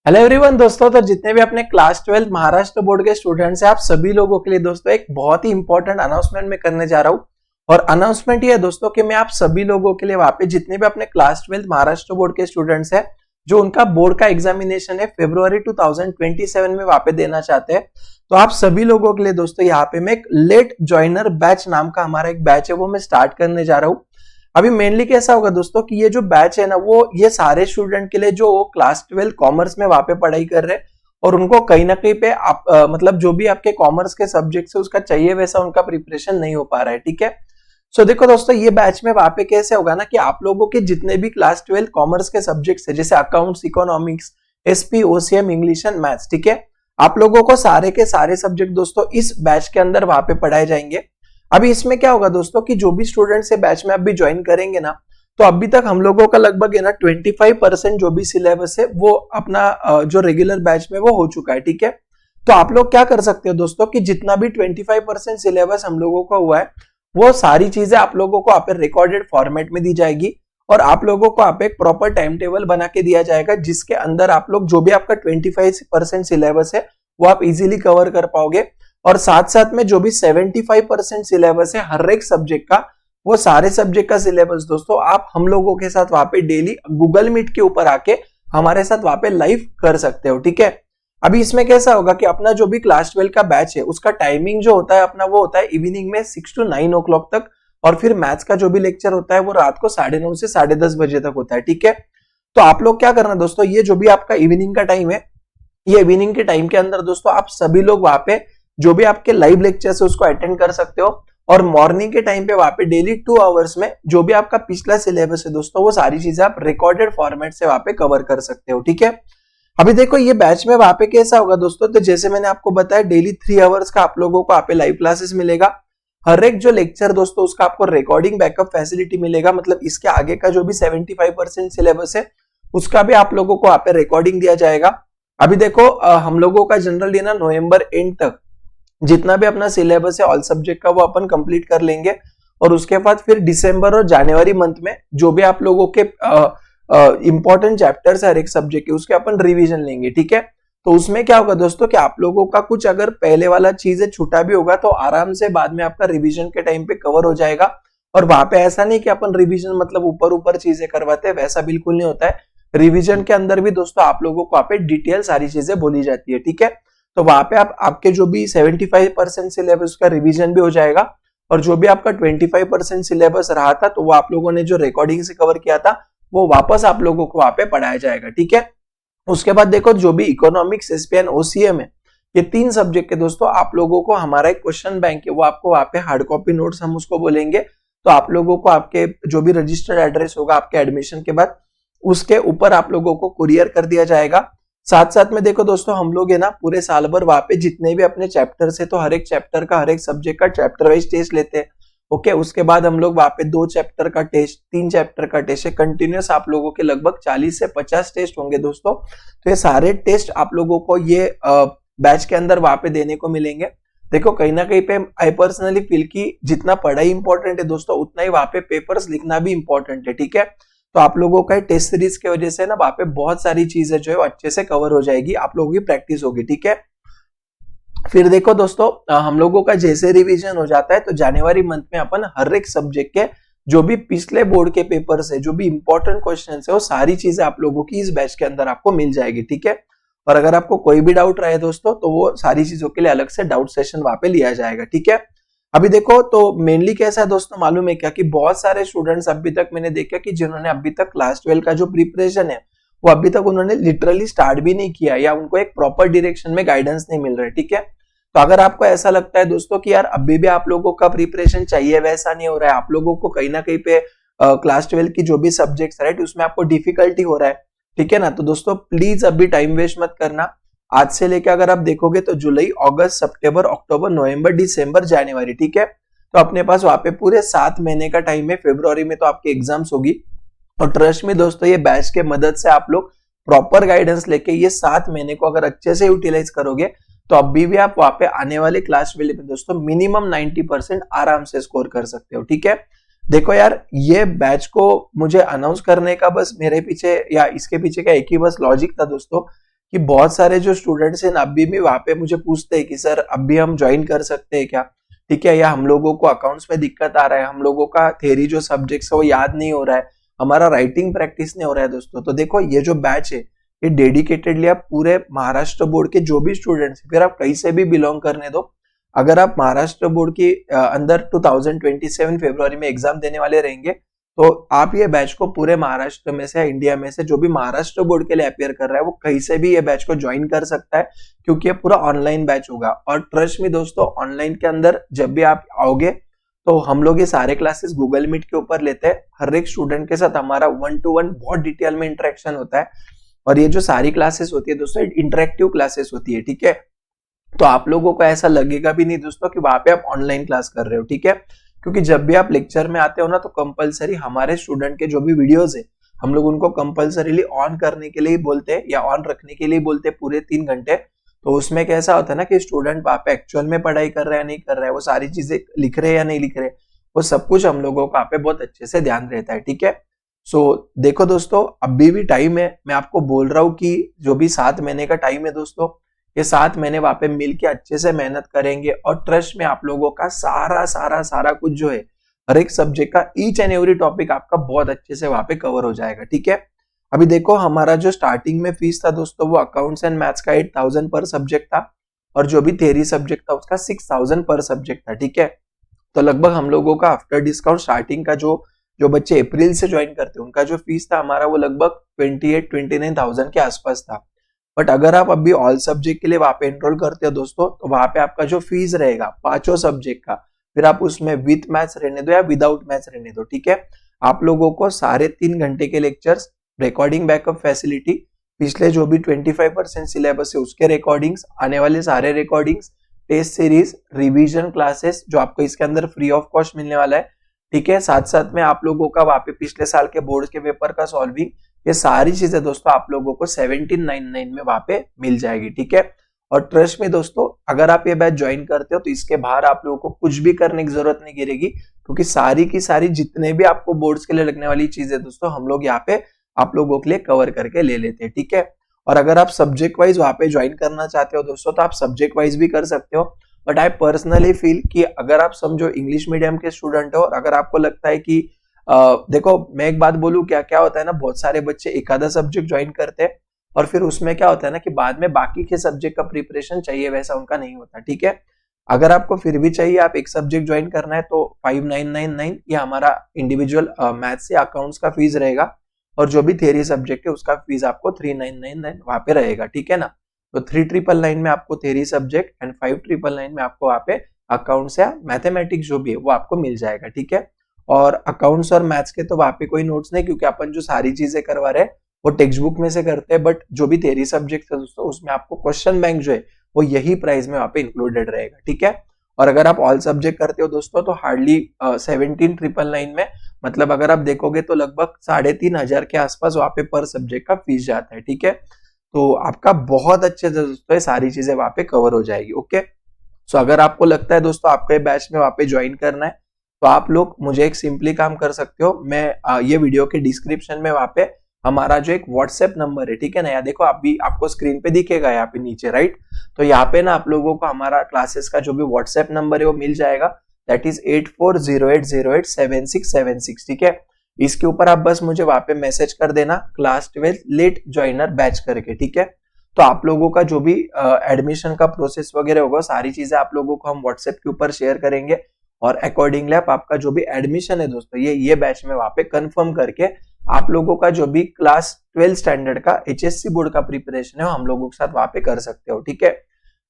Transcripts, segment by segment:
Hello everyone दोस्तों, तो जितने भी अपने क्लास 12 महाराष्ट्र बोर्ड के स्टूडेंट्स हैं, आप सभी लोगों के लिए दोस्तों एक बहुत ही इंपॉर्टेंट अनाउंसमेंट मैं करने जा रहा हूं। और अनाउंसमेंट ये है दोस्तों कि मैं आप सभी लोगों के लिए वहां पे जितने भी अपने क्लास 12 महाराष्ट्र बोर्ड के स्टूडेंट्स हैं, जो उनका बोर्ड का एग्जामिनेशन है फरवरी 2027 में वहां पे देना चाहते हैं, तो आप सभी लोगों के लिए दोस्तों यहाँ पे मैं एक लेट ज्वाइनर बैच नाम का हमारा एक बैच है वो मैं स्टार्ट करने जा रहा हूँ। अभी मेनली कैसा होगा दोस्तों कि ये जो बैच है ना, वो ये सारे स्टूडेंट के लिए जो क्लास 12 कॉमर्स में वहां पे पढ़ाई कर रहे हैं और उनको कहीं ना कहीं पे आप मतलब जो भी आपके कॉमर्स के सब्जेक्ट है उसका चाहिए वैसा उनका प्रिपरेशन नहीं हो पा रहा है। ठीक है, सो देखो दोस्तों, ये बैच में वहां पे कैसे होगा ना कि आप लोगों के जितने भी क्लास 12 कॉमर्स के सब्जेक्ट्स है, जैसे accounts, economics, SP, OCM, English and maths, ठीक है, आप लोगों को सारे के सारे सब्जेक्ट दोस्तों इस बैच के अंदर वहां पे पढ़ाए जाएंगे। अभी इसमें क्या होगा दोस्तों कि जो भी स्टूडेंट्स ये बैच में अभी ज्वाइन करेंगे ना, तो अभी तक हम लोगों का लगभग है ना 25% जो भी सिलेबस है वो अपना जो रेगुलर बैच में वो हो चुका है। ठीक है, तो आप लोग क्या कर सकते हो दोस्तों कि जितना भी 25% सिलेबस हम लोगों का हुआ है वो सारी चीजें आप लोगों को आप रिकॉर्डेड फॉर्मेट में दी जाएगी और आप लोगों को आप एक प्रॉपर टाइम टेबल बना के दिया जाएगा, जिसके अंदर आप लोग जो भी आपका 25% सिलेबस है वो आप इजीली कवर कर पाओगे। और साथ साथ में जो भी 75% सिलेबस है हर एक सब्जेक्ट का, वो सारे सब्जेक्ट का सिलेबस दोस्तों आप हम लोगों के साथ वहां पे डेली गूगल मीट के ऊपर आके हमारे साथ वहां पे लाइव कर सकते हो। ठीक है, अभी इसमें कैसा होगा कि अपना जो भी क्लास 12 का बैच है उसका टाइमिंग जो होता है अपना वो होता है इवनिंग में 6 to 9 o'clock तक, और फिर मैथ्स का जो भी लेक्चर होता है वो रात को 9:30 से 10:30 बजे तक होता है। ठीक है, तो आप लोग क्या करना दोस्तों, ये जो भी आपका इवनिंग का टाइम है, ये इवनिंग के टाइम के अंदर दोस्तों आप सभी लोग वहां पे जो भी आपके लाइव लेक्चर्स है उसको अटेंड कर सकते हो। और मॉर्निंग के टाइम पे वहां पे डेली 2 आवर्स में जो भी आपका पिछला सिलेबस है दोस्तों वो सारी चीजें आप रिकॉर्डेड फॉर्मेट से वहां पे कवर कर सकते हो। ठीक है, अभी देखो ये बैच में वहां पे कैसा होगा दोस्तों, तो जैसे मैंने आपको बताया डेली 3 आवर्स का आप लोगों को वहां पे लाइव क्लासेस मिलेगा। हर एक जो लेक्चर दोस्तों उसका आपको रिकॉर्डिंग बैकअप फैसिलिटी मिलेगा, मतलब इसके आगे का जो भी 75% सिलेबस है उसका भी आप लोगों को वहां पे रिकॉर्डिंग दिया जाएगा। अभी देखो हम लोगों का जनरली ना नवंबर एंड तक जितना भी अपना सिलेबस है ऑल सब्जेक्ट का वो अपन कंप्लीट कर लेंगे, और उसके बाद फिर दिसंबर और जनवरी मंथ में जो भी आप लोगों के इंपॉर्टेंट चैप्टर्स है हर एक सब्जेक्ट के उसके अपन रिवीजन लेंगे। ठीक है, तो उसमें क्या होगा दोस्तों कि आप लोगों का कुछ अगर पहले वाला चीजें छूटा भी होगा तो आराम से बाद में आपका रिवीजन के टाइम पे कवर हो जाएगा। और वहां पे ऐसा नहीं कि अपन रिवीजन मतलब ऊपर ऊपर चीजें करवाते हैं, वैसा बिल्कुल नहीं होता है। रिवीजन के अंदर भी दोस्तों आप लोगों को वहां पे डिटेल सारी चीजें बोली जाती है। ठीक है, तो वहां पे आप आपके जो भी 75% सिलेबस का रिवीजन भी हो जाएगा, और जो भी आपका 25% सिलेबस रहा था तो वो आप लोगों ने जो रिकॉर्डिंग से कवर किया था वो वापस आप लोगों को वहां पे पढ़ाया जाएगा। ठीक है, उसके बाद देखो जो भी इकोनॉमिक्स, एसपीएन, ओसीएम है, ये 3 सब्जेक्ट के दोस्तों आप लोगों को हमारा एक क्वेश्चन बैंक है वो आपको वहां पे हार्ड कॉपी नोट्स हम उसको बोलेंगे, तो आप लोगों को आपके जो भी रजिस्टर्ड एड्रेस होगा आपके एडमिशन के बाद उसके ऊपर आप लोगों को कुरियर कर दिया जाएगा। साथ साथ में देखो दोस्तों हम लोग है ना पूरे साल भर वहां पे जितने भी अपने चैप्टर्स है तो हर एक चैप्टर का हर एक सब्जेक्ट का चैप्टर वाइज टेस्ट लेते हैं। ओके, उसके बाद हम लोग वहां पे 2 चैप्टर का टेस्ट, 3 चैप्टर का टेस्ट है, कंटिन्यूस आप लोगों के लगभग 40 से 50 टेस्ट होंगे दोस्तों। तो ये सारे टेस्ट आप लोगों को ये बैच के अंदर वहां पे देने को मिलेंगे। देखो कहीं ना कहीं पे आई पर्सनली फील की जितना पढ़ाई इंपॉर्टेंट है दोस्तों उतना ही वहां पे पेपर्स लिखना भी इंपॉर्टेंट है। ठीक है, तो आप लोगों का टेस्ट सीरीज की वजह से ना वहां पे बहुत सारी चीजें जो है अच्छे से कवर हो जाएगी, आप लोगों की प्रैक्टिस होगी। ठीक है, फिर देखो दोस्तों हम लोगों का जैसे रिवीजन हो जाता है तो जनवरी मंथ में अपन हर एक सब्जेक्ट के जो भी पिछले बोर्ड के पेपर है, जो भी इंपॉर्टेंट क्वेश्चन है, वो सारी चीजें आप लोगों की इस बैच के अंदर आपको मिल जाएगी। ठीक है, और अगर आपको कोई भी डाउट रहे दोस्तों तो वो सारी चीजों के लिए अलग से डाउट सेशन वहां पे लिया जाएगा। ठीक है, अभी देखो तो मेनली कैसा है दोस्तों मालूम है क्या कि बहुत सारे स्टूडेंट्स अभी तक मैंने देखा कि जिन्होंने अभी तक क्लास 12 का जो प्रिपरेशन है वो अभी तक उन्होंने लिटरली स्टार्ट भी नहीं किया, या उनको एक प्रॉपर डायरेक्शन में गाइडेंस नहीं मिल रहा है। ठीक है, तो अगर आपको ऐसा लगता है दोस्तों कि यार अभी भी आप लोगों का प्रिपरेशन चाहिए वैसा नहीं हो रहा है, आप लोगों को कहीं ना कहीं पे क्लास 12 की जो भी सब्जेक्ट्स राइट उसमें आपको डिफिकल्टी हो रहा है, ठीक है ना, तो दोस्तों प्लीज अभी टाइम वेस्ट मत करना। आज से लेकर अगर आप देखोगे तो जुलाई, अगस्त, सितंबर, अक्टूबर, नवंबर, दिसंबर, जनवरी, ठीक है, तो अपने पास वहां पे पूरे 7 महीने का टाइम है। फरवरी में तो आपकी एग्जाम्स होगी, और ट्रस्ट में दोस्तों ये बैच के मदद से आप लोग प्रॉपर गाइडेंस लेके ये 7 महीने को अगर अच्छे से यूटिलाइज करोगे तो अभी भी आप वहां पे आने वाले क्लास 12 में दोस्तों मिनिमम 90% आराम से स्कोर कर सकते हो। ठीक है, देखो यार ये बैच को मुझे अनाउंस करने का बस मेरे पीछे या इसके पीछे का एक ही बस लॉजिक था दोस्तों कि बहुत सारे जो स्टूडेंट्स हैं अभी भी वहां पे मुझे पूछते हैं कि सर अभी हम ज्वाइन कर सकते हैं क्या, ठीक है, या हम लोगों को अकाउंट्स में दिक्कत आ रहा है, हम लोगों का थ्योरी जो सब्जेक्ट्स है वो याद नहीं हो रहा है, हमारा राइटिंग प्रैक्टिस नहीं हो रहा है दोस्तों। तो देखो ये जो बैच है ये डेडिकेटेडली आप पूरे महाराष्ट्र बोर्ड के जो भी स्टूडेंट्स फिर आप कहीं से भी बिलोंग करने दो, अगर आप महाराष्ट्र बोर्ड के अंदर 2027 फरवरी में एग्जाम देने वाले रहेंगे तो आप ये बैच को पूरे महाराष्ट्र में से या इंडिया में से जो भी महाराष्ट्र बोर्ड के लिए अपियर कर रहा है वो कहीं से भी ये बैच को ज्वाइन कर सकता है, क्योंकि ये पूरा ऑनलाइन बैच होगा। और ट्रस्ट में दोस्तों ऑनलाइन के अंदर जब भी आप आओगे तो हम लोग ये सारे क्लासेस गूगल मीट के ऊपर लेते हैं, हर एक स्टूडेंट के साथ हमारा 1-to-1 बहुत डिटेल में इंटरेक्शन होता है। और ये जो सारी क्लासेस होती है दोस्तों इंटरेक्टिव क्लासेस होती है, ठीक है, तो आप लोगों को ऐसा लगेगा भी नहीं दोस्तों कि वहां पे आप ऑनलाइन क्लास कर रहे हो, ठीक है, क्योंकि जब भी आप लेक्चर में आते हो ना तो कंपलसरी हमारे स्टूडेंट के जो भी वीडियोस है हम लोग उनको कंपलसरीली ऑन करने के लिए बोलते हैं या ऑन रखने के लिए बोलते हैं पूरे 3 घंटे। तो उसमें कैसा होता है ना कि स्टूडेंट वहां पे एक्चुअल में पढ़ाई कर रहा है नहीं कर रहा है, वो सारी चीजें लिख रहे हैं या नहीं लिख रहे, वो सब कुछ हम लोगों का पे बहुत अच्छे से ध्यान रहता है, ठीक है। सो देखो दोस्तों अभी भी टाइम है, मैं आपको बोल रहा हूँ कि जो भी 7 महीने का टाइम है दोस्तों, ये 7 महीने वहां पे मिल के अच्छे से मेहनत करेंगे और ट्रस्ट में आप लोगों का सारा कुछ जो है हर एक सब्जेक्ट का ईच एंड एवरी टॉपिक आपका बहुत अच्छे से वहां पे कवर हो जाएगा, ठीक है। अभी देखो हमारा जो स्टार्टिंग में फीस था दोस्तों वो अकाउंट्स एंड मैथ्स का 8,000 पर सब्जेक्ट था और जो भी थ्योरी सब्जेक्ट था उसका 6,000 पर सब्जेक्ट था, ठीक है। तो लगभग हम लोगों का आफ्टर डिस्काउंट स्टार्टिंग का जो बच्चे अप्रैल से ज्वाइन करते हैं उनका जो फीस था हमारा वो लगभग 28-29,000 के आसपास था। बट अगर आप अभी ऑल सब्जेक्ट के लिए वहां पे एनरोल करते हो दोस्तों तो वहां पे आपका जो फीस रहेगा 5 सब्जेक्ट का, फिर आप उसमें विथ मैथ्स रहने दो या विदाउट मैथ्स रहने दो, ठीक है, आप लोगों को सारे 3 घंटे के लेक्चर्स, रिकॉर्डिंग बैकअप फैसिलिटी, पिछले जो भी 25% सिलेबस है उसके रिकॉर्डिंग्स, आने वाले सारे recordings, test series, revision classes जो आपको इसके अंदर फ्री ऑफ कॉस्ट मिलने वाला है, ठीक है, साथ साथ में आप लोगों का वहां पे पिछले साल के बोर्ड के पेपर का सॉल्विंग, ये सारी चीजें दोस्तों आप लोगों को 1799 में वहां पे मिल जाएगी, ठीक है। और ट्रस्ट में दोस्तों अगर आप ये बैच ज्वाइन करते हो तो इसके बाहर आप लोगों को कुछ भी करने की जरूरत नहीं गिरेगी, क्योंकि सारी की सारी जितने भी आपको बोर्ड्स के लिए लगने वाली चीजें दोस्तों हम लोग यहाँ पे आप लोगों के लिए कवर करके ले लेते हैं, ठीक है। और अगर आप सब्जेक्ट वाइज वहां पे ज्वाइन करना चाहते हो दोस्तों तो आप सब्जेक्ट वाइज भी कर सकते हो, बट आई पर्सनली फील कि अगर आप समझो इंग्लिश मीडियम के स्टूडेंट हो और अगर आपको लगता है कि देखो मैं एक बात बोलूं, क्या क्या होता है ना, बहुत सारे बच्चे एक आधा सब्जेक्ट ज्वाइन करते हैं और फिर उसमें क्या होता है ना कि बाद में बाकी के सब्जेक्ट का प्रिपरेशन चाहिए वैसा उनका नहीं होता, ठीक है। अगर आपको फिर भी चाहिए आप एक सब्जेक्ट ज्वाइन करना है तो 5999 ये हमारा इंडिविजुअल मैथ्स या अकाउंट्स का फीस रहेगा और जो भी थ्योरी सब्जेक्ट है उसका फीस आपको 3999 वहां पे रहेगा, ठीक है ना। तो 3999 में आपको थ्योरी सब्जेक्ट एंड 5999 में आपको वहां पे अकाउंट्स या मैथमेटिक्स जो भी है वो आपको मिल जाएगा, ठीक है। और अकाउंट्स और मैथ्स के तो वहां पे कोई नोट्स नहीं, क्योंकि अपन जो सारी चीजें करवा रहे हैं वो टेक्स्ट बुक में से करते हैं, बट जो भी थ्योरी सब्जेक्ट है दोस्तों उसमें आपको क्वेश्चन बैंक जो है वो यही प्राइस में वहां पे इंक्लूडेड रहेगा, ठीक है। और अगर आप ऑल सब्जेक्ट करते हो दोस्तों तो हार्डली 17,999 में, मतलब अगर आप देखोगे तो लगभग 3,500 के आसपास वहां पे पर सब्जेक्ट का फीस जाता है, ठीक है। तो आपका बहुत अच्छे से दोस्तों सारी चीजें वहां पे कवर हो जाएगी, ओके। सो अगर आपको लगता है दोस्तों आपके बैच में वहां पे ज्वाइन करना है तो आप लोग मुझे एक सिंपली काम कर सकते हो, मैं ये वीडियो के डिस्क्रिप्शन में वहां पे हमारा जो एक व्हाट्सएप नंबर है, ठीक है ना, या देखो अभी आपको स्क्रीन पे दिखेगा यहाँ पे नीचे, राइट। तो यहाँ पे ना आप लोगों को हमारा क्लासेस का जो भी व्हाट्सएप नंबर है वो मिल जाएगा, दैट इज 8408087676, ठीक है। इसके ऊपर आप बस मुझे वहां पे मैसेज कर देना क्लास 12 लेट ज्वाइनर बैच करके, ठीक है। तो आप लोगों का जो भी एडमिशन का प्रोसेस वगैरह होगा सारी चीजें आप लोगों को हम व्हाट्सएप के ऊपर शेयर करेंगे और अकॉर्डिंगली आप आपका जो भी एडमिशन है दोस्तों ये बैच में वहां पे कंफर्म करके आप लोगों का जो भी क्लास 12 स्टैंडर्ड का HSC बोर्ड का प्रिपरेशन है हम लोगों के साथ वहां पे कर सकते हो, ठीक है।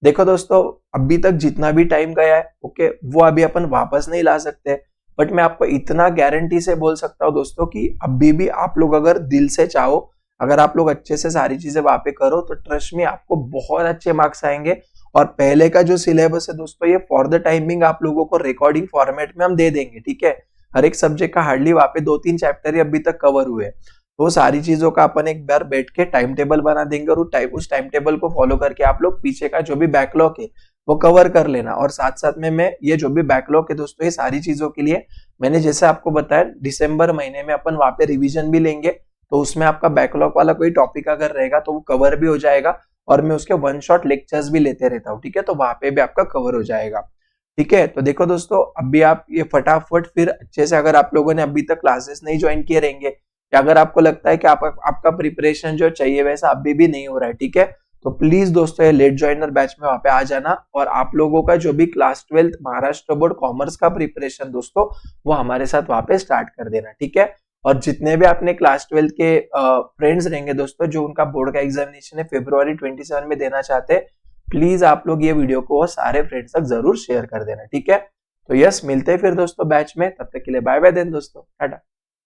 देखो दोस्तों अभी तक जितना भी टाइम गया है ओके वो अभी अपन वापस नहीं ला सकते, बट मैं आपको इतना गारंटी से बोल सकता हूँ दोस्तों कि अभी भी आप लोग अगर दिल से चाहो, अगर आप लोग अच्छे से सारी चीजें वहां पे करो तो ट्रस्ट में आपको बहुत अच्छे मार्क्स आएंगे। और पहले का जो सिलेबस है दोस्तों ये फॉर द टाइमिंग आप लोगों को रिकॉर्डिंग फॉर्मेट में हम दे देंगे, ठीक है। हर एक सब्जेक्ट का हार्डली वहां पे 2-3 चैप्टर ही अभी तक कवर हुए, तो सारी चीजों का अपन एक बार बैठ के टाइम टेबल बना देंगे और उस टाइम टेबल को फॉलो करके आप लोग पीछे का जो भी बैकलॉग है वो कवर कर लेना। और साथ साथ में मैं ये जो भी बैकलॉग है दोस्तों ये सारी चीजों के लिए मैंने जैसे आपको बताया दिसंबर महीने में अपन वहां पे रिवीजन भी लेंगे, तो उसमें आपका बैकलॉग वाला कोई टॉपिक अगर रहेगा तो वो कवर भी हो जाएगा और मैं उसके वन शॉट लेक्चर्स भी लेते रहता हूँ, ठीक है। तो वहां पे भी आपका कवर हो जाएगा, ठीक है। तो देखो दोस्तों, अभी आप ये फटाफट फिर अच्छे से, अगर आप लोगों ने अभी तक क्लासेस नहीं ज्वाइन किए रहेंगे, या अगर आपको लगता है कि आपका प्रिपरेशन जो चाहिए वैसा अभी भी नहीं हो रहा है, ठीक है, तो प्लीज दोस्तों ये लेट ज्वाइनर बैच में वहां पे आ जाना, और आप लोगों का जो भी class 12th Maharashtra board commerce का प्रिपरेशन दोस्तों, वो हमारे साथ वहां पे स्टार्ट कर देना, ठीक है। और जितने भी अपने क्लास 12th के फ्रेंड्स रहेंगे दोस्तों, जो उनका बोर्ड का एग्जामिनेशन है February 27 में देना चाहते हैं, प्लीज आप लोग ये वीडियो को सारे फ्रेंड्स तक जरूर शेयर कर देना, ठीक है। तो यस, मिलते हैं फिर दोस्तों बैच में, तब तक के लिए बाय बाय देन दोस्तों, टाटा।